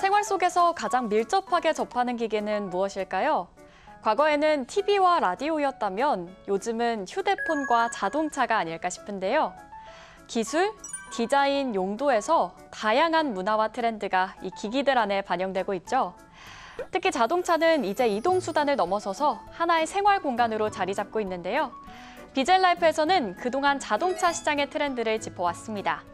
생활 속에서 가장 밀접하게 접하는 기기는 무엇일까요? 과거에는 TV와 라디오였다면 요즘은 휴대폰과 자동차가 아닐까 싶은데요. 기술, 디자인, 용도에서 다양한 문화와 트렌드가 이 기기들 안에 반영되고 있죠. 특히 자동차는 이제 이동수단을 넘어서서 하나의 생활 공간으로 자리 잡고 있는데요. 비젤라이프에서는 그동안 자동차 시장의 트렌드를 짚어왔습니다.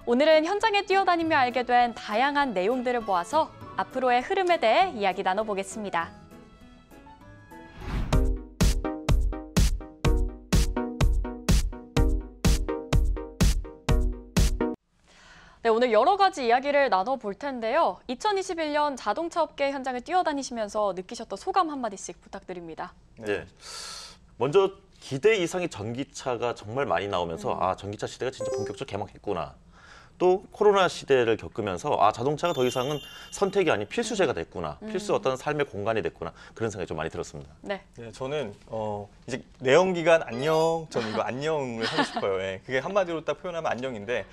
오늘은 현장에 뛰어다니며 알게 된 다양한 내용들을 모아서 앞으로의 흐름에 대해 이야기 나눠보겠습니다. 네, 오늘 여러 가지 이야기를 나눠볼 텐데요. 2021년 자동차 업계 현장을 뛰어다니시면서 느끼셨던 소감 한마디씩 부탁드립니다. 네, 먼저 기대 이상의 전기차가 정말 많이 나오면서 전기차 시대가 진짜 본격적으로 개막했구나. 또 코로나 시대를 겪으면서 자동차가 더 이상은 선택이 아닌 필수제가 됐구나. 필수 어떤 삶의 공간이 됐구나. 그런 생각이 좀 많이 들었습니다. 네, 저는 이제 내연기관 안녕, 저는 이거 안녕을 하고 싶어요. 예, 그게 한마디로 딱 표현하면 안녕인데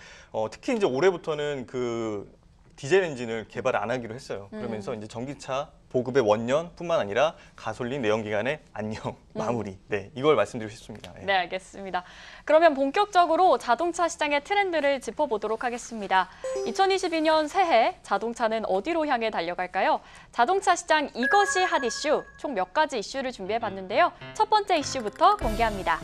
특히 이제 올해부터는 그 디젤 엔진을 개발 안 하기로 했어요. 그러면서 이제 전기차 보급의 원년뿐만 아니라 가솔린 내연기관의 안녕 마무리. 네, 이걸 말씀드리고 싶습니다. 네, 알겠습니다. 그러면 본격적으로 자동차 시장의 트렌드를 짚어보도록 하겠습니다. 2022년 새해 자동차는 어디로 향해 달려갈까요? 자동차 시장 이것이 핫 이슈, 총 몇 가지 이슈를 준비해봤는데요. 첫 번째 이슈부터 공개합니다.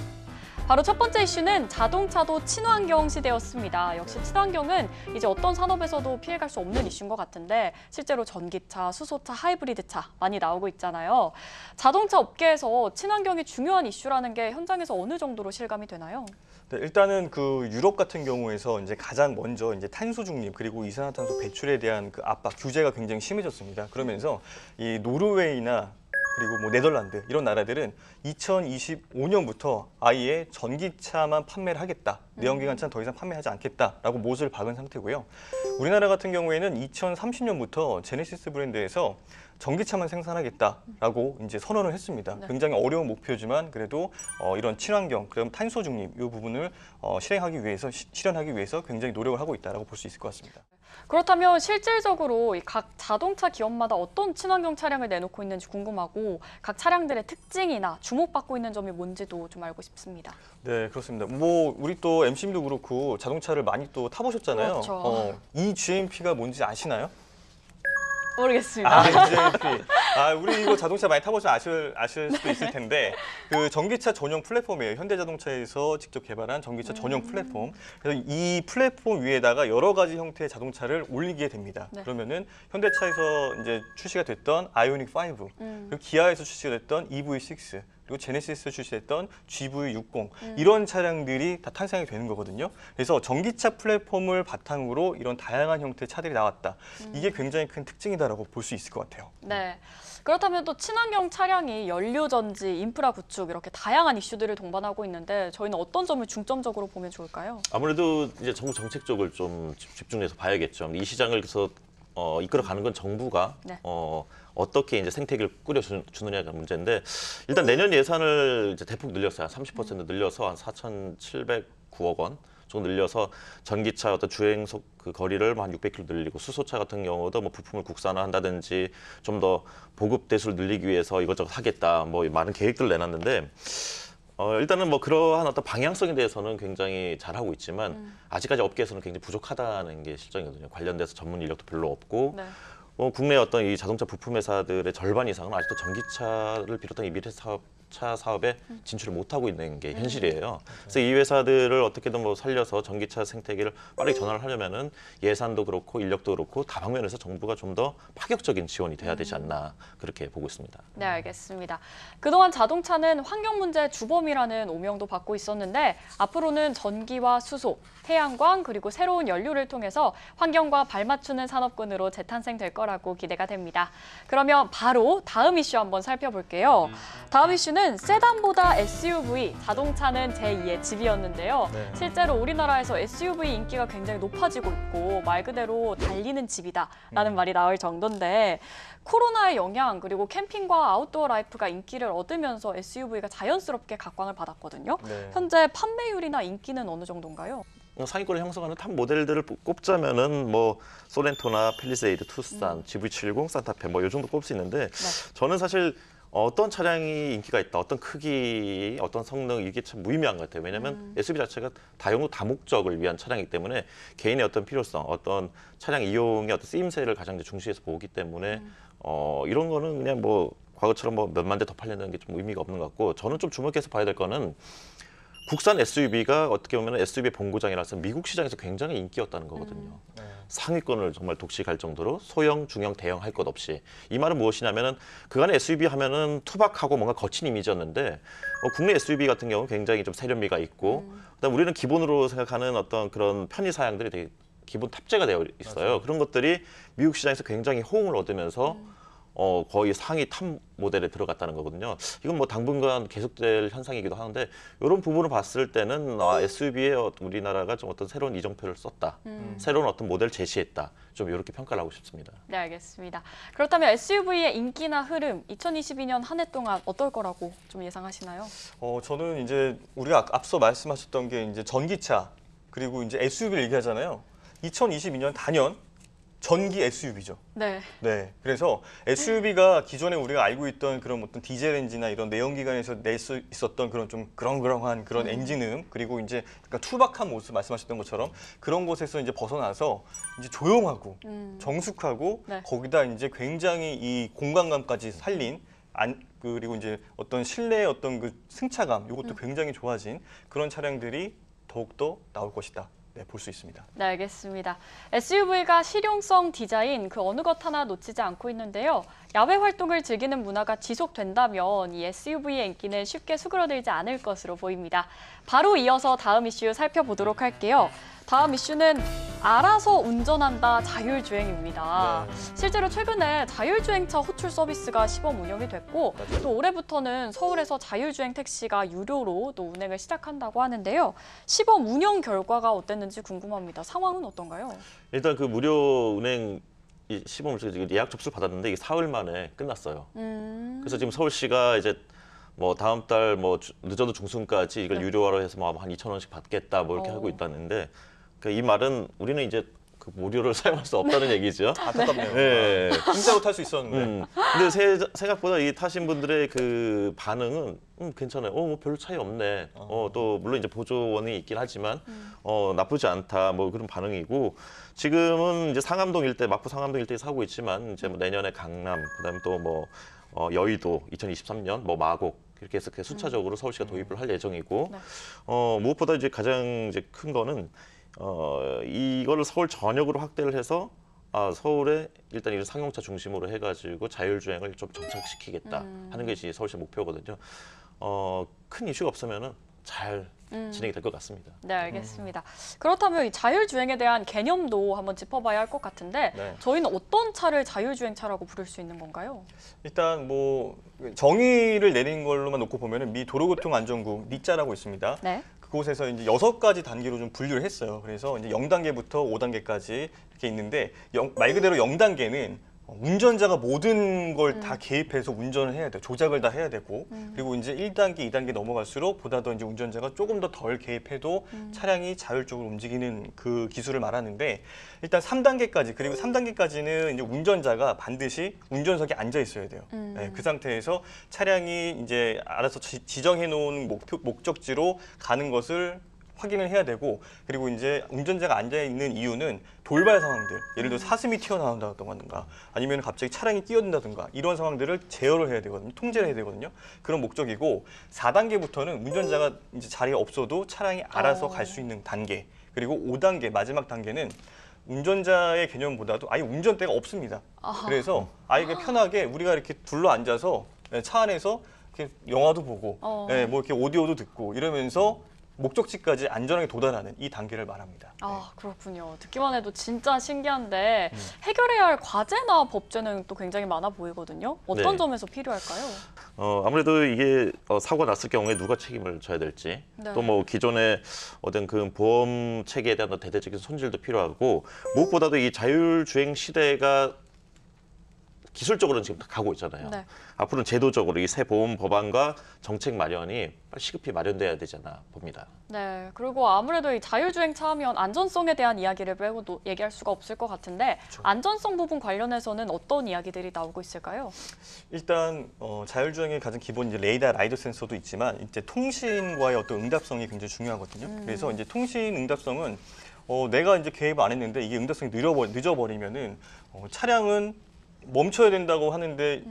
바로 첫 번째 이슈는 자동차도 친환경 시대였습니다. 역시 친환경은 이제 어떤 산업에서도 피해갈 수 없는 이슈인 것 같은데 실제로 전기차, 수소차, 하이브리드차 많이 나오고 있잖아요. 자동차 업계에서 친환경이 중요한 이슈라는 게 현장에서 어느 정도로 실감이 되나요? 네, 일단은 그 유럽 같은 경우에서 이제 가장 먼저 이제 탄소 중립 그리고 이산화탄소 배출에 대한 그 압박 규제가 굉장히 심해졌습니다. 그러면서 이 노르웨이나 그리고 뭐 네덜란드 이런 나라들은 2025년부터 아예 전기차만 판매를 하겠다. 내연기관차는 더 이상 판매하지 않겠다라고 못을 박은 상태고요. 우리나라 같은 경우에는 2030년부터 제네시스 브랜드에서 전기차만 생산하겠다라고 이제 선언을 했습니다. 네. 굉장히 어려운 목표지만 그래도 이런 친환경, 그럼 탄소 중립 이 부분을 실행하기 위해서 실현하기 위해서 굉장히 노력을 하고 있다라고 볼 수 있을 것 같습니다. 그렇다면 실질적으로 각 자동차 기업마다 어떤 친환경 차량을 내놓고 있는지 궁금하고 각 차량들의 특징이나 주목받고 있는 점이 뭔지도 좀 알고 싶습니다. 네, 그렇습니다. 뭐 우리 또 MC님도 그렇고 자동차를 많이 또 타보셨잖아요. 그렇죠. 이 GMP가 뭔지 아시나요? 모르겠습니다. GMP. 우리 이거 자동차 많이 타보시면 아실 수도 있을 텐데 그 전기차 전용 플랫폼이에요. 현대자동차에서 직접 개발한 전기차 전용 플랫폼. 그래서 이 플랫폼 위에다가 여러 가지 형태의 자동차를 올리게 됩니다. 네. 그러면은 현대차에서 이제 출시가 됐던 아이오닉 5, 그리고 기아에서 출시가 됐던 EV6, 그리고 제네시스에서 출시했던 GV60 이런 차량들이 다 탄생이 되는 거거든요. 그래서 전기차 플랫폼을 바탕으로 이런 다양한 형태의 차들이 나왔다. 이게 굉장히 큰 특징이다라고 볼 수 있을 것 같아요. 네. 그렇다면 또 친환경 차량이 연료 전지, 인프라 구축 이렇게 다양한 이슈들을 동반하고 있는데 저희는 어떤 점을 중점적으로 보면 좋을까요? 아무래도 이제 정부 정책 쪽을 좀 집중해서 봐야겠죠. 이 시장을 그래서 이끌어가는 건 정부가 네. 어떻게 이제 생태계를 꾸려주느냐가 문제인데 일단 내년 예산을 이제 대폭 늘렸어요. 30% 늘려서 한 4,709억 원 정도 늘려서 전기차 어떤 주행속 그 거리를 한 600km 늘리고 수소차 같은 경우도 뭐 부품을 국산화한다든지 좀 더 보급 대수를 늘리기 위해서 이것저것 하겠다 뭐 많은 계획들을 내놨는데 일단은 뭐 그러한 어떤 방향성에 대해서는 굉장히 잘하고 있지만 아직까지 업계에서는 굉장히 부족하다는 게 실정이거든요. 관련돼서 전문 인력도 별로 없고 네. 국내 어떤 이 자동차 부품 회사들의 절반 이상은 아직도 전기차를 비롯한 이 미래 차 사업에 진출을 못하고 있는 게 현실이에요. 그래서 이 회사들을 어떻게든 뭐 살려서 전기차 생태계를 빠르게 전환을 하려면은 예산도 그렇고 인력도 그렇고 다방면에서 정부가 좀 더 파격적인 지원이 돼야 되지 않나 그렇게 보고 있습니다. 네, 알겠습니다. 그동안 자동차는 환경 문제의 주범이라는 오명도 받고 있었는데 앞으로는 전기와 수소, 태양광 그리고 새로운 연료를 통해서 환경과 발맞추는 산업군으로 재탄생될 거라고 기대가 됩니다. 그러면 바로 다음 이슈 한번 살펴볼게요. 다음 이슈는 세단보다 SUV, 자동차는 제2의 집이었는데요. 네. 실제로 우리나라에서 SUV 인기가 굉장히 높아지고 있고 말 그대로 달리는 집이다라는 말이 나올 정도인데 코로나의 영향 그리고 캠핑과 아웃도어 라이프가 인기를 얻으면서 SUV가 자연스럽게 각광을 받았거든요. 네. 현재 판매율이나 인기는 어느 정도인가요? 상위권을 형성하는 탑 모델들을 꼽자면은 뭐 소렌토나 팰리세이드, 투싼, GV70, 산타페 뭐 이 정도 꼽을 수 있는데 저는 사실 어떤 차량이 인기가 있다, 어떤 크기, 어떤 성능 이게 참 무의미한 것 같아요. 왜냐하면 SUV 자체가 다용도 다목적을 위한 차량이기 때문에 개인의 어떤 필요성, 어떤 차량 이용의 어떤 쓰임새를 가장 이제 중시해서 보기 때문에 이런 거는 그냥 뭐 과거처럼 뭐 몇만 대 더 팔려는 게 좀 의미가 없는 것 같고 저는 좀 주목해서 봐야 될 거는 국산 SUV가 어떻게 보면 SUV의 본고장이라서 미국 시장에서 굉장히 인기였다는 거거든요. 네. 상위권을 정말 독식할 정도로 소형, 중형, 대형 할 것 없이 이 말은 무엇이냐면은 그간의 SUV 하면은 투박하고 뭔가 거친 이미지였는데 국내 SUV 같은 경우는 굉장히 좀 세련미가 있고 그다음 우리는 기본으로 생각하는 어떤 그런 편의 사양들이 되게 기본 탑재가 되어 있어요. 맞아요. 그런 것들이 미국 시장에서 굉장히 호응을 얻으면서 거의 상위 탑 모델에 들어갔다는 거거든요. 이건 뭐 당분간 계속될 현상이기도 하는데 이런 부분을 봤을 때는 SUV에 우리나라가 좀 어떤 새로운 이정표를 썼다. 새로운 어떤 모델을 제시했다. 좀 이렇게 평가를 하고 싶습니다. 네, 알겠습니다. 그렇다면 SUV의 인기나 흐름 2022년 한 해 동안 어떨 거라고 좀 예상하시나요? 저는 이제 우리가 앞서 말씀하셨던 게 이제 전기차 그리고 이제 SUV를 얘기하잖아요. 2022년 단연 전기 SUV죠. 네. 네, 그래서 SUV가 기존에 우리가 알고 있던 그런 어떤 디젤 엔진이나 이런 내연기관에서 낼 수 있었던 그런 좀 그렁그렁한 그런 엔진음 그리고 이제 약간 투박한 모습 말씀하셨던 것처럼 그런 곳에서 이제 벗어나서 이제 조용하고 정숙하고 네. 거기다 이제 굉장히 이 공간감까지 살린 그리고 이제 어떤 실내의 어떤 그 승차감 이것도 굉장히 좋아진 그런 차량들이 더욱더 나올 것이다. 네, 볼 수 있습니다. 네, 알겠습니다. SUV가 실용성, 디자인 그 어느 것 하나 놓치지 않고 있는데요. 야외 활동을 즐기는 문화가 지속된다면 이 SUV의 인기는 쉽게 수그러들지 않을 것으로 보입니다. 바로 이어서 다음 이슈 살펴보도록 할게요. 다음 이슈는 알아서 운전한다 자율주행입니다. 네. 실제로 최근에 자율주행차 호출 서비스가 시범 운영이 됐고 맞아요. 또 올해부터는 서울에서 자율주행 택시가 유료로 또 운행을 시작한다고 하는데요. 시범 운영 결과가 어땠는지 궁금합니다. 상황은 어떤가요? 일단 그 무료 운행 이 시범을 지금 예약 접수를 받았는데 이게 사흘 만에 끝났어요. 그래서 지금 서울시가 이제 뭐 다음 달 뭐 늦어도 중순까지 이걸 네. 유료화로 해서 뭐 한 2,000원씩 받겠다 뭐 이렇게 하고 있다는데 그러니까 이 말은 우리는 이제 그 무료를 사용할 수 없다는 얘기죠. 안타깝네요. 네. 공짜로 탈 수 있었는데. 근데 생각보다 이 타신 분들의 그 반응은 괜찮아요. 뭐 별로 차이 없네. 또 물론 이제 보조원이 있긴 하지만 나쁘지 않다. 뭐 그런 반응이고 지금은 이제 상암동 일대 마포 상암동 일대에 사고 있지만 이제 뭐 내년에 강남 그다음에 또 뭐 여의도 2023년 뭐 마곡 이렇게 해서 순차적으로 서울시가 도입을 할 예정이고 네. 무엇보다 이제 가장 이제 큰 거는 이거를 서울 전역으로 확대를 해서 서울에 일단 이런 상용차 중심으로 해가지고 자율주행을 좀 정착시키겠다 하는 게 이제 서울시 목표거든요. 큰 이슈가 없으면은 잘 진행이 될 것 같습니다. 네, 알겠습니다. 그렇다면 이 자율주행에 대한 개념도 한번 짚어봐야 할 것 같은데 네. 저희는 어떤 차를 자율주행차라고 부를 수 있는 건가요? 일단 뭐 정의를 내린 걸로만 놓고 보면은 미 도로교통안전국 니짜라고 있습니다. 네. 그곳에서 이제 6가지 단계로 좀 분류를 했어요. 그래서 이제 0단계부터 5단계까지 이렇게 있는데 말 그대로 0단계는 운전자가 모든 걸 다 개입해서 운전을 해야 돼요. 조작을 다 해야 되고 그리고 이제 1단계, 2단계 넘어갈수록 보다 더 이제 운전자가 조금 더 덜 개입해도 차량이 자율적으로 움직이는 그 기술을 말하는데 일단 3단계까지 그리고 3단계까지는 이제 운전자가 반드시 운전석에 앉아 있어야 돼요. 네, 그 상태에서 차량이 이제 알아서 지정해 놓은 목적지로 가는 것을 확인을 해야 되고 그리고 이제 운전자가 앉아 있는 이유는 돌발 상황들 예를 들어 사슴이 튀어나온다든가 아니면 갑자기 차량이 뛰어든다든가 이런 상황들을 제어를 해야 되거든요. 통제를 해야 되거든요. 그런 목적이고 4단계부터는 운전자가 이제 자리에 없어도 차량이 알아서 갈 수 있는 단계 그리고 5단계 마지막 단계는 운전자의 개념보다도 아예 운전대가 없습니다. 그래서 아예 편하게 우리가 이렇게 둘러 앉아서 차 안에서 이렇게 영화도 보고 뭐 이렇게 오디오도 듣고 이러면서 목적지까지 안전하게 도달하는 이 단계를 말합니다. 아, 그렇군요. 듣기만 해도 진짜 신기한데 해결해야 할 과제나 법제는 또 굉장히 많아 보이거든요. 어떤 네. 점에서 필요할까요? 아무래도 이게 사고가 났을 경우에 누가 책임을 져야 될지 네. 또 뭐 기존의 어떤 그 보험 체계에 대한 대대적인 손질도 필요하고 무엇보다도 이 자율주행 시대가 기술적으로는 지금 다 가고 있잖아요. 네. 앞으로는 제도적으로 이 새 보험 법안과 정책 마련이 빨리 시급히 마련돼야 되잖아 봅니다. 네, 그리고 아무래도 이 자율주행차 하면 안전성에 대한 이야기를 빼고도 얘기할 수가 없을 것 같은데 안전성 부분 관련해서는 어떤 이야기들이 나오고 있을까요? 일단 자율주행의 가장 기본 이제 레이더 라이더 센서도 있지만 이제 통신과의 어떤 응답성이 굉장히 중요하거든요. 그래서 이제 통신 응답성은 내가 이제 개입 안 했는데 이게 응답성이 늦어버리면은 차량은 멈춰야 된다고 하는데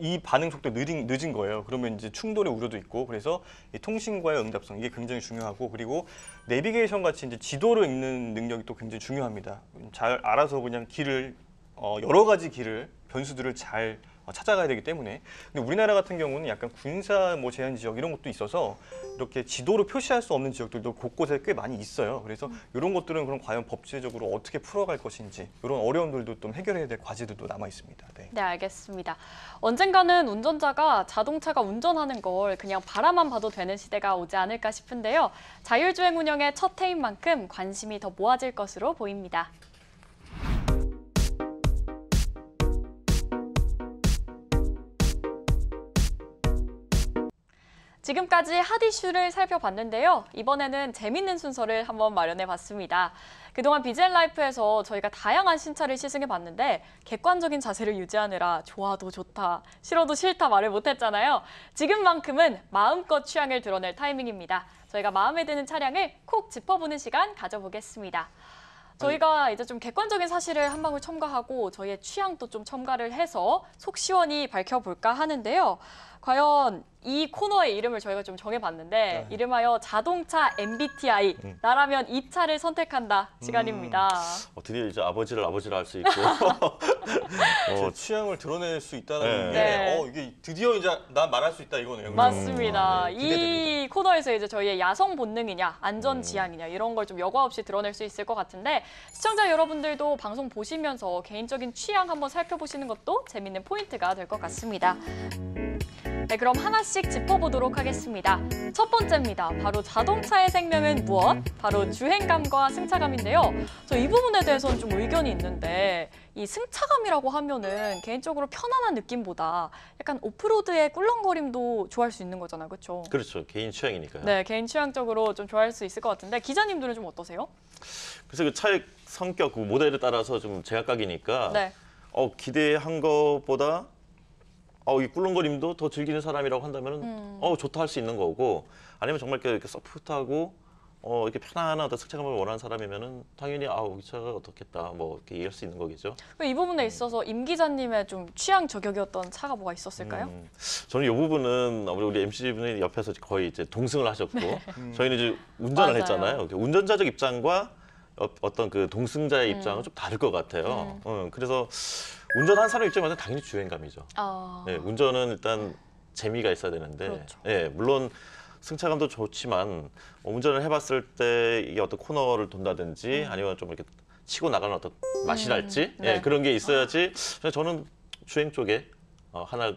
이 반응 속도 늦은 거예요. 그러면 이제 충돌의 우려도 있고 그래서 이 통신과의 응답성 이게 굉장히 중요하고 그리고 내비게이션 같이 이제 지도를 읽는 능력이 또 굉장히 중요합니다. 잘 알아서 그냥 길을 여러 가지 길을 변수들을 잘 찾아가야 되기 때문에 근데 우리나라 같은 경우는 약간 군사 제한 지역 이런 것도 있어서 이렇게 지도로 표시할 수 없는 지역들도 곳곳에 꽤 많이 있어요. 그래서 이런 것들은 그럼 과연 법제적으로 어떻게 풀어갈 것인지 이런 어려움들도 좀 해결해야 될 과제들도 남아 있습니다. 네. 네, 알겠습니다. 언젠가는 운전자가 자동차가 운전하는 걸 그냥 바라만 봐도 되는 시대가 오지 않을까 싶은데요. 자율주행 운영의 첫 해인 만큼 관심이 더 모아질 것으로 보입니다. 지금까지 핫 이슈를 살펴봤는데요. 이번에는 재밌는 순서를 한번 마련해봤습니다. 그동안 BGN 라이프에서 저희가 다양한 신차를 시승해봤는데 객관적인 자세를 유지하느라 좋아도 좋다, 싫어도 싫다 말을 못했잖아요. 지금만큼은 마음껏 취향을 드러낼 타이밍입니다. 저희가 마음에 드는 차량을 콕 짚어보는 시간 가져보겠습니다. 저희가 이제 좀 객관적인 사실을 한 방울 첨가하고 저희의 취향도 좀 첨가를 해서 속 시원히 밝혀볼까 하는데요. 과연 이 코너의 이름을 저희가 좀 정해봤는데 이름하여 자동차 MBTI 나라면 이 차를 선택한다 시간입니다. 드디어 이제 아버지를 할 수 있고 제 취향을 드러낼 수 있다는 네. 게 이게 드디어 이제 난 말할 수 있다 이거네요. 맞습니다. 네, 기대됩니다. 이 코너에서 이제 저희의 야성 본능이냐, 안전 지향이냐 이런 걸 좀 여과 없이 드러낼 수 있을 것 같은데 시청자 여러분들도 방송 보시면서 개인적인 취향 한번 살펴보시는 것도 재밌는 포인트가 될 것 같습니다. 네, 그럼 하나씩 짚어보도록 하겠습니다. 첫 번째입니다. 바로 자동차의 생명은 무엇? 바로 주행감과 승차감인데요. 저 이 부분에 대해서는 좀 의견이 있는데 이 승차감이라고 하면은 개인적으로 편안한 느낌보다 약간 오프로드의 꿀렁거림도 좋아할 수 있는 거잖아요. 그렇죠? 그렇죠. 개인 취향이니까요. 네, 개인 취향적으로 좀 좋아할 수 있을 것 같은데 기자님들은 좀 어떠세요? 그래서 그 차의 성격, 그 모델에 따라서 좀 제각각이니까 네. 기대한 것보다 이 꿀렁거림도 더 즐기는 사람이라고 한다면 좋다 할 수 있는 거고 아니면 정말 이렇게 소프트하고 이렇게 편안한 어떤 승차감을 원하는 사람이면은 당연히 이 차가 어떻겠다 뭐 이렇게 얘기할 수 있는 거겠죠. 이 부분에 있어서 임 기자님의 좀 취향 저격이었던 차가 뭐가 있었을까요? 저는 이 부분은 우리 MC분이 옆에서 거의 이제 동승을 하셨고 저희는 이제 운전을 맞아요. 했잖아요. 운전자적 입장과 어떤 그 동승자의 입장은 좀 다를 것 같아요. 그래서 운전한 사람 입장에서는 당연히 주행감이죠. 네, 운전은 일단 재미가 있어야 되는데, 그렇죠. 네, 물론 승차감도 좋지만 운전을 해봤을 때 이게 어떤 코너를 돈다든지 아니면 좀 이렇게 치고 나가는 어떤 맛이랄지 네. 그런 게 있어야지 저는 주행 쪽에 한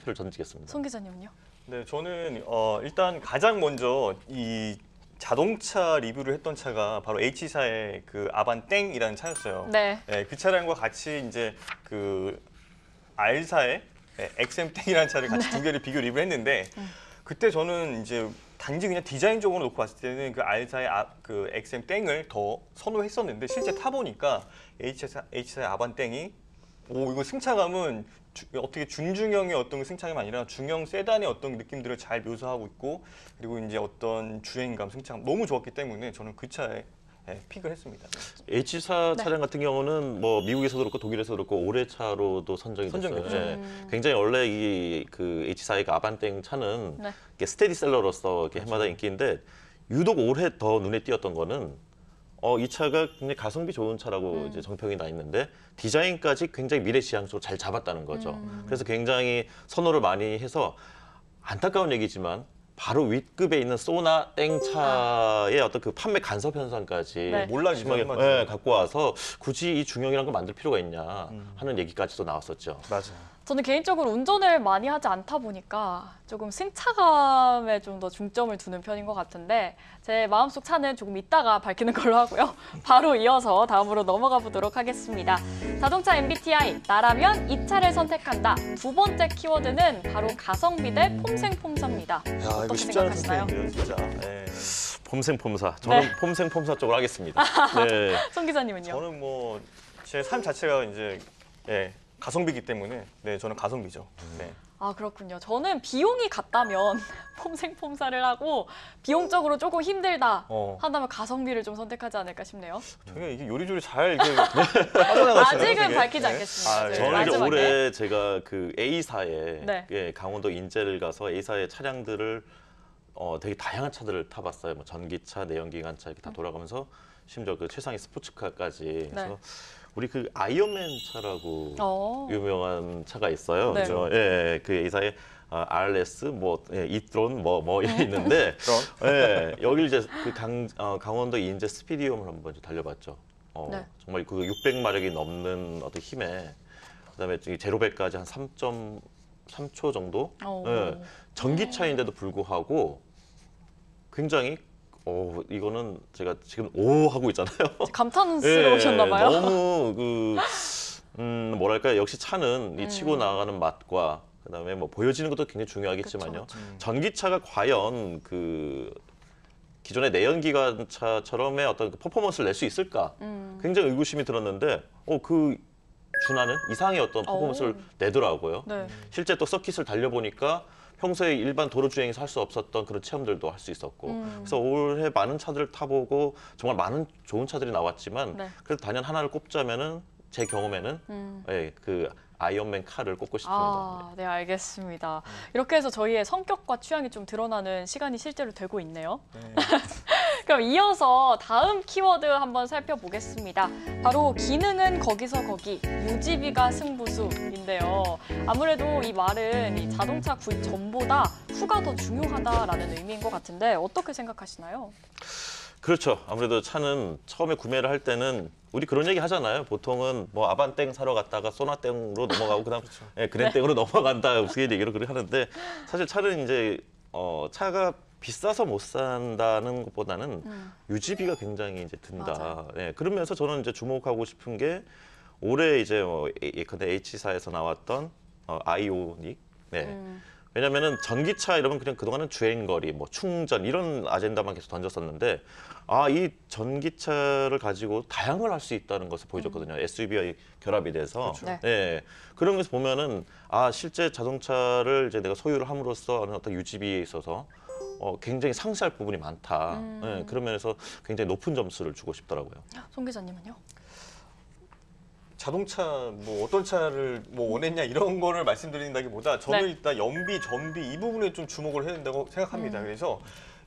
표를 던지겠습니다. 송 기자님은요? 네, 저는 일단 가장 먼저 이 자동차 리뷰를 했던 차가 바로 H사의 그 아반땡이라는 차였어요. 네. 네, 그 차량과 같이 이제 그 R사의 XM땡이라는 차를 같이 두 개를 비교 리뷰를 했는데 그때 저는 이제 단지 그냥 디자인적으로 놓고 봤을 때는 그 R사의 그 XM땡을 더 선호했었는데 실제 타보니까 H사의 아반땡이 이거 승차감은 어떻게 준중형의 어떤 승차감이 아니라 중형 세단의 어떤 느낌들을 잘 묘사하고 있고 그리고 이제 어떤 주행감, 승차감 너무 좋았기 때문에 저는 그 차에 픽을 했습니다. H사 차량 같은 경우는 뭐 미국에서도 그렇고 독일에서도 그렇고 올해 차로도 선정이 됐어요. 됐죠. 굉장히 원래 그 H사의 아반땡 차는 이게 스테디셀러로서 이렇게 해마다 인기인데 유독 올해 더 눈에 띄었던 거는 이 차가 굉장히 가성비 좋은 차라고 이제 정평이 나 있는데 디자인까지 굉장히 미래지향적으로 잘 잡았다는 거죠. 그래서 굉장히 선호를 많이 해서 안타까운 얘기지만 바로 윗급에 있는 쏘나 땡차의 어떤 그 판매 간섭 현상까지 심하게 갖고 와서 굳이 이 중형이라는 걸 만들 필요가 있냐 하는 얘기까지도 나왔었죠. 맞아요. 저는 개인적으로 운전을 많이 하지 않다 보니까 조금 승차감에 좀 더 중점을 두는 편인 것 같은데 제 마음속 차는 조금 이따가 밝히는 걸로 하고요. 바로 이어서 다음으로 넘어가 보도록 하겠습니다. 자동차 MBTI, 나라면 이 차를 선택한다. 두 번째 키워드는 바로 가성비 대 폼생폼사입니다. 야, 이거 어떻게 쉽지 않은 생각하시나요? 선택인데요, 진짜. 네. 폼생폼사. 저는 네. 폼생폼사 쪽으로 하겠습니다. 네. 송 기자님은요? 저는 뭐 제 삶 자체가 이제 가성비이기 때문에 네, 저는 가성비죠. 네. 아, 그렇군요. 저는 비용이 같다면 폼생폼사를 하고 비용적으로 조금 힘들다 한다면 가성비를 좀 선택하지 않을까 싶네요. 저희가 이게 요리조리 잘 이렇게 빠져나가시네요. 아직은 되게. 밝히지 네. 않겠습니다. 아, 네. 저는 이제 마지막에. 올해 제가 그 A사에 네. 예, 강원도 인제를 가서 A사의 차량들을 되게 다양한 차들을 타봤어요. 뭐 전기차, 내연기관차 이렇게 다 돌아가면서 심지어 그 최상위 스포츠카까지. 그래서 우리 그 아이언맨 차라고 유명한 차가 있어요. 네. 그죠? 예, 그 A사의 RS, 이트론, 이게 있는데, 예, 여기 이제 그 강원도 인제 스피디움을 한번 달려봤죠. 네. 정말 그 600마력이 넘는 어떤 힘에, 그다음에 제로백까지 한 3.3초 정도. 예, 전기차인데도 불구하고 굉장히 이거는 제가 지금 오 하고 있잖아요. 감탄스러우셨나 봐요. 너무 뭐랄까 역시 차는 이 치고 나가는 맛과 그다음에 뭐 보여지는 것도 굉장히 중요하겠지만요. 그쵸. 전기차가 과연 그 기존의 내연기관차처럼의 어떤 그 퍼포먼스를 낼 수 있을까? 굉장히 의구심이 들었는데 그 준하는 이상의 어떤 퍼포먼스를 내더라고요. 네. 실제 또 서킷을 달려보니까 평소에 일반 도로 주행에서 할 수 없었던 그런 체험들도 할 수 있었고 그래서 올해 많은 차들을 타보고 정말 많은 좋은 차들이 나왔지만 네. 그래도 단연 하나를 꼽자면은 제 경험에는 그 아이언맨 카를 꼽고 싶습니다. 아, 네, 알겠습니다. 이렇게 해서 저희의 성격과 취향이 좀 드러나는 시간이 실제로 되고 있네요. 그럼 이어서 다음 키워드 한번 살펴보겠습니다. 바로 기능은 거기서 거기, 유지비가 승부수인데요. 아무래도 이 말은 이 자동차 구입 전보다 후가 더 중요하다라는 의미인 것 같은데 어떻게 생각하시나요? 그렇죠. 아무래도 차는 처음에 구매를 할 때는 우리 그런 얘기 하잖아요. 보통은 뭐 아반땡 사러 갔다가 소나땡으로 넘어가고 그다음 그랜땡으로 넘어간다. 무슨 얘기를 그렇게 하는데 사실 차는 이제 차가 비싸서 못 산다는 것보다는 유지비가 굉장히 이제 든다. 그러면서 저는 이제 주목하고 싶은 게 올해 이제 예컨대 H사에서 나왔던 아이오닉. 왜냐면은 전기차 이러면 그냥 그동안은 주행거리, 뭐 충전 이런 아젠다만 계속 던졌었는데 이 전기차를 가지고 다양을 할 수 있다는 것을 보여줬거든요. SUV와 결합이 돼서. 그렇죠. 네. 그런 것을 보면은 실제 자동차를 이제 내가 소유를 함으로써 어떤 유지비에 있어서 굉장히 상쇄할 부분이 많다. 그런 면에서 굉장히 높은 점수를 주고 싶더라고요. 송 기자님은요? 자동차 뭐 어떤 차를 뭐 원했냐 이런 거를 말씀드린다기보다 저는 일단 연비, 전비 이 부분에 좀 주목을 해야 된다고 생각합니다. 그래서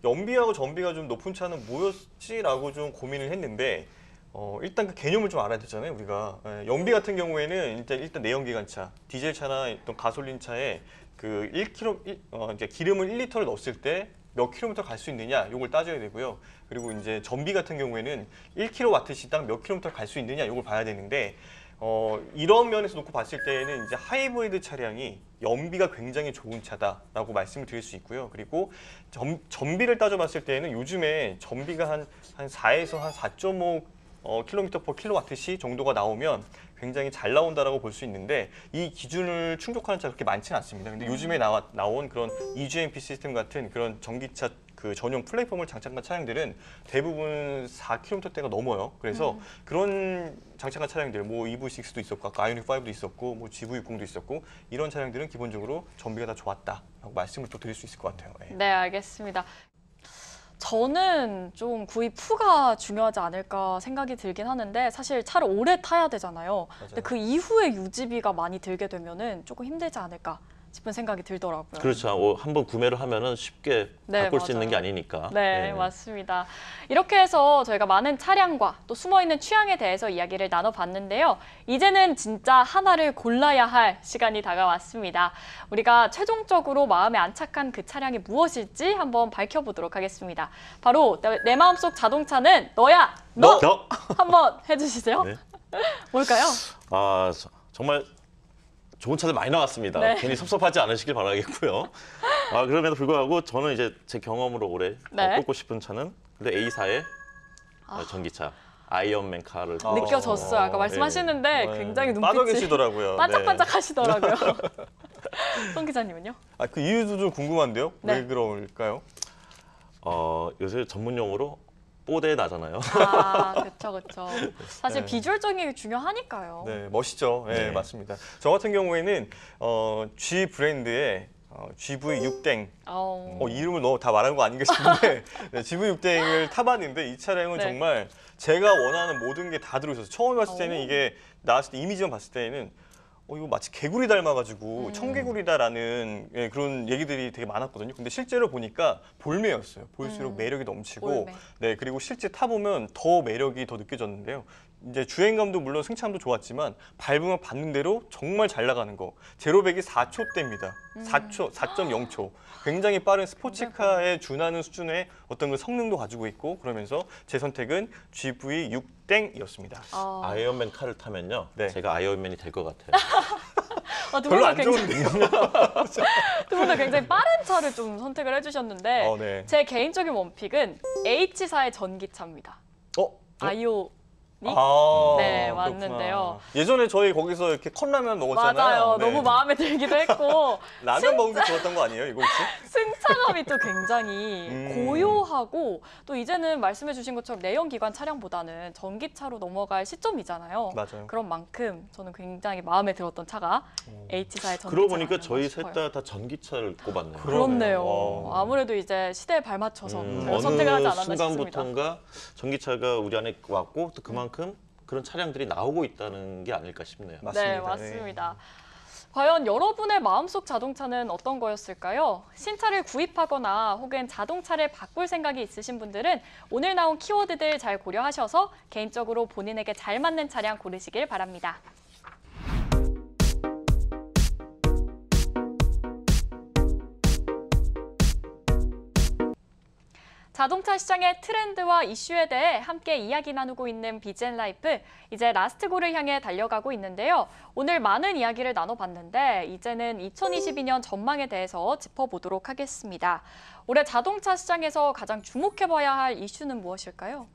연비하고 전비가 좀 높은 차는 뭐였지라고 좀 고민을 했는데 일단 그 개념을 좀 알아야 되잖아요, 우리가. 연비 같은 경우에는 일단 내연기관차, 디젤차나 어떤 가솔린 차에 그 1km 이제 기름을 1리터를 넣었을 때 몇 킬로미터 갈 수 있느냐 이걸 따져야 되고요. 그리고 이제 전비 같은 경우에는 1kWh당 몇 킬로미터 갈 수 있느냐 이걸 봐야 되는데 이런 면에서 놓고 봤을 때에는 이제 하이브리드 차량이 연비가 굉장히 좋은 차다라고 말씀을 드릴 수 있고요. 그리고 전비를 따져봤을 때에는 요즘에 전비가 한 4에서 한 4.5 킬로미터 per 킬로와트시 정도가 나오면 굉장히 잘 나온다라고 볼 수 있는데 이 기준을 충족하는 차가 그렇게 많지는 않습니다. 근데 요즘에 나온 그런 EGMP 시스템 같은 그런 전기차 그 전용 플랫폼을 장착한 차량들은 대부분 4km대가 넘어요. 그래서 그런 장착한 차량들, 뭐 EV6도 있었고, 아까 아이오닉5도 있었고, 뭐 GV60도 있었고, 이런 차량들은 기본적으로 전비가 다 좋았다라고 말씀을 또 드릴 수 있을 것 같아요. 네, 알겠습니다. 저는 좀 구입 후가 중요하지 않을까 생각이 들긴 하는데 사실 차를 오래 타야 되잖아요. 근데 그 이후에 유지비가 많이 들게 되면은 조금 힘들지 않을까 싶은 생각이 들더라고요. 그렇죠. 한번 구매를 하면은 쉽게 바꿀 수 있는 게 아니니까. 네, 맞습니다. 이렇게 해서 저희가 많은 차량과 또 숨어있는 취향에 대해서 이야기를 나눠봤는데요. 이제는 진짜 하나를 골라야 할 시간이 다가왔습니다. 우리가 최종적으로 마음에 안착한 그 차량이 무엇일지 한번 밝혀보도록 하겠습니다. 바로 내 마음속 자동차는 너야! 너! 한번 해주시죠. 네. 뭘까요? 정말 좋은 차들 많이 나왔습니다. 네. 괜히 섭섭하지 않으시길 바라겠고요. 그럼에도 불구하고 저는 이제 제 경험으로 올해 네. 꼽고 싶은 차는 근데 A사의 전기차 아이언맨 카를 느껴졌어요. 아까 말씀하시는데 굉장히 빠져 눈빛이 계시더라고요. 반짝반짝 하시더라고요. 송 기자님은요? 그 이유도 좀 궁금한데요. 네. 왜 그럴까요? 요새 전문 용어로 뽀대 나잖아요. 그렇죠. 사실 네. 비주얼적인 게 중요하니까요. 네, 멋있죠. 네, 네. 맞습니다. 저 같은 경우에는 G 브랜드의 GV6땡 이름을 다 말한 거 아닌가 싶은데 네, GV6땡을 타봤는데 이 차량은 네. 정말 제가 원하는 모든 게 다 들어있어서 처음에 봤을 때는 이게 나왔을 때 이미지만 봤을 때는 이거 마치 개구리 닮아가지고 청개구리다라는 그런 얘기들이 되게 많았거든요. 근데 실제로 보니까 볼매였어요. 볼수록 매력이 넘치고, 볼매. 네 그리고 실제 타보면 더 매력이 더 느껴졌는데요. 이제 주행감도 물론 승차감도 좋았지만 밟으면 받는 대로 정말 잘 나가는 거. 제로백이 4초대입니다. 4.0초. 굉장히 빠른 스포츠카에 준하는 수준의 어떤 그 성능도 가지고 있고 그러면서 제 선택은 GV6땡이었습니다. 아이언맨 카를 타면요. 네. 제가 아이언맨이 될 것 같아요. 별로 안 좋은데요. 두 분 다 굉장히 빠른 차를 좀 선택을 해주셨는데 네. 제 개인적인 원픽은 H사의 전기차입니다. 아이오 네, 맞는데요. 예전에 저희 거기서 이렇게 컵라면 먹었잖아요. 맞아요. 네. 너무 마음에 들기도 했고 라면 먹은 게 좋았던 거 아니에요, 이거 혹시? 승차감이 또 굉장히 고요하고 또 이제는 말씀해 주신 것처럼 내연기관 차량보다는 전기차로 넘어갈 시점이잖아요. 맞아요. 그런 만큼 저는 굉장히 마음에 들었던 차가 H사의 전기차. 그러고 보니까 저희 셋 다 전기차를 꼽았네요. 그렇네요. 아무래도 이제 시대에 발맞춰서 저희가 어느 선택을 하지 않았나 싶습니다. 순간부터인가 전기차가 우리 안에 왔고 또 그만큼 그런 차량들이 나오고 있다는 게 아닐까 싶네요. 맞습니다. 네, 맞습니다. 과연 여러분의 마음속 자동차는 어떤 거였을까요? 신차를 구입하거나 혹은 자동차를 바꿀 생각이 있으신 분들은 오늘 나온 키워드들 잘 고려하셔서 개인적으로 본인에게 잘 맞는 차량 고르시길 바랍니다. 자동차 시장의 트렌드와 이슈에 대해 함께 이야기 나누고 있는 비젠라이프, 이제 라스트고를 향해 달려가고 있는데요. 오늘 많은 이야기를 나눠봤는데 이제는 2022년 전망에 대해서 짚어보도록 하겠습니다. 올해 자동차 시장에서 가장 주목해봐야 할 이슈는 무엇일까요?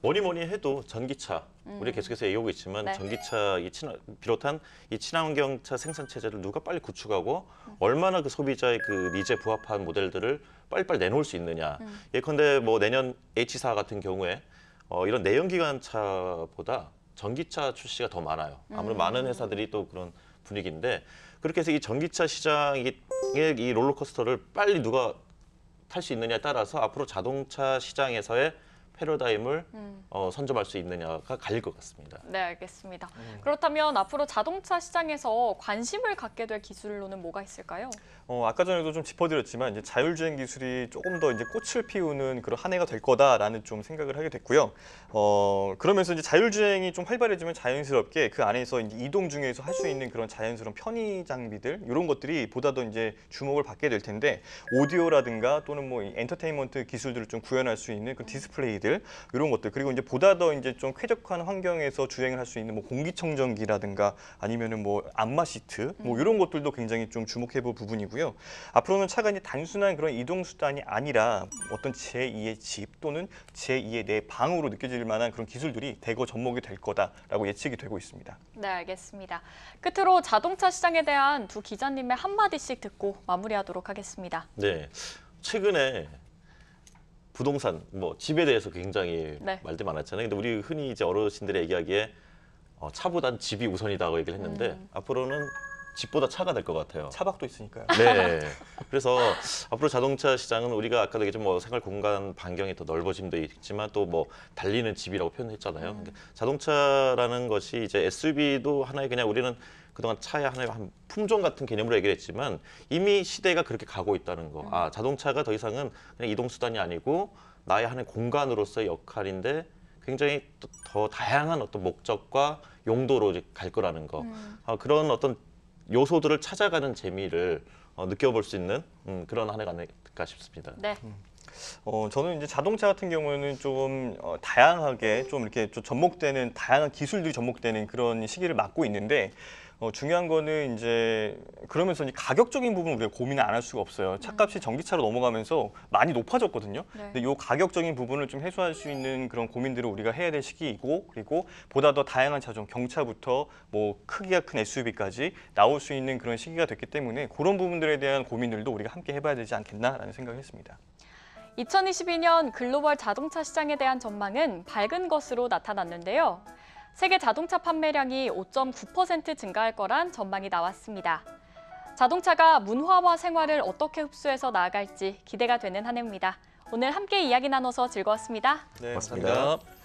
뭐니 해도 전기차, 우리 계속해서 얘기하고 있지만 네. 전기차 비롯한 이 친환경차 생산 체제를 누가 빨리 구축하고 얼마나 그 소비자의 그 니즈에 부합한 모델들을 빨리빨리 내놓을 수 있느냐. 예컨대 뭐 내년 H사 같은 경우에 이런 내연기관 차보다 전기차 출시가 더 많아요. 아무래도 많은 회사들이 또 그런 분위기인데 그렇게 해서 이 전기차 시장의 이 롤러코스터를 빨리 누가 탈 수 있느냐에 따라서 앞으로 자동차 시장에서의 패러다임을 선점할 수 있느냐가 갈릴 것 같습니다. 네, 알겠습니다. 그렇다면 앞으로 자동차 시장에서 관심을 갖게 될 기술로는 뭐가 있을까요? 아까 전에도 좀 짚어드렸지만 이제 자율주행 기술이 조금 더 이제 꽃을 피우는 그런 한 해가 될 거다라는 좀 생각을 하게 됐고요. 그러면서 이제 자율주행이 좀 활발해지면 자연스럽게 그 안에서 이제 이동 중에서 할 수 있는 그런 자연스러운 편의 장비들 이런 것들이 보다 더 이제 주목을 받게 될 텐데 오디오라든가 또는 뭐 엔터테인먼트 기술들을 좀 구현할 수 있는 그 디스플레이들 이런 것들 그리고 이제 보다 더 이제 좀 쾌적한 환경에서 주행을 할 수 있는 뭐 공기청정기라든가 아니면은 뭐 안마 시트 뭐 이런 것들도 굉장히 좀 주목해볼 부분이고요. 앞으로는 차가 이제 단순한 그런 이동 수단이 아니라 어떤 제2의 집 또는 제2의 내 방으로 느껴질 만한 그런 기술들이 대거 접목이 될 거다라고 예측이 되고 있습니다. 네, 알겠습니다. 끝으로 자동차 시장에 대한 두 기자님의 한마디씩 듣고 마무리하도록 하겠습니다. 네, 최근에 부동산, 뭐 집에 대해서 굉장히 네. 말들 많았잖아요. 근데 우리 흔히 이제 어르신들이 얘기하기에 차보단 집이 우선이다고 얘기를 했는데 앞으로는 집보다 차가 될 것 같아요. 차박도 있으니까요. 네. 그래서 앞으로 자동차 시장은 우리가 아까도 얘기했지만 뭐 생활 공간 반경이 더 넓어짐도 있지만 또 뭐 달리는 집이라고 표현했잖아요. 그러니까 자동차라는 것이 이제 SUV도 하나의 그냥 우리는 그동안 차의 하나의 한 품종 같은 개념으로 얘기를 했지만 이미 시대가 그렇게 가고 있다는 거. 자동차가 더 이상은 그냥 이동 수단이 아니고 나의 하나의 공간으로서의 역할인데 굉장히 더 다양한 어떤 목적과 용도로 이제 갈 거라는 거. 그런 어떤 요소들을 찾아가는 재미를 느껴볼 수 있는 그런 한 해가 아닐까 싶습니다. 네. 저는 이제 자동차 같은 경우에는 좀 다양하게 좀 이렇게 좀 접목되는 다양한 기술들이 접목되는 그런 시기를 맞고 있는데 중요한 거는 이제 그러면서 이제 가격적인 부분 우리가 고민을 안 할 수가 없어요. 차값이 전기차로 넘어가면서 많이 높아졌거든요. 네. 근데 이 가격적인 부분을 좀 해소할 수 있는 그런 고민들을 우리가 해야 될 시기이고 그리고 보다 더 다양한 차종, 경차부터 뭐 크기가 큰 SUV까지 나올 수 있는 그런 시기가 됐기 때문에 그런 부분들에 대한 고민들도 우리가 함께 해봐야 되지 않겠나라는 생각을 했습니다. 2022년 글로벌 자동차 시장에 대한 전망은 밝은 것으로 나타났는데요. 세계 자동차 판매량이 5.9% 증가할 거란 전망이 나왔습니다. 자동차가 문화와 생활을 어떻게 흡수해서 나아갈지 기대가 되는 한 해입니다. 오늘 함께 이야기 나눠서 즐거웠습니다. 네, 맞습니다. 감사합니다.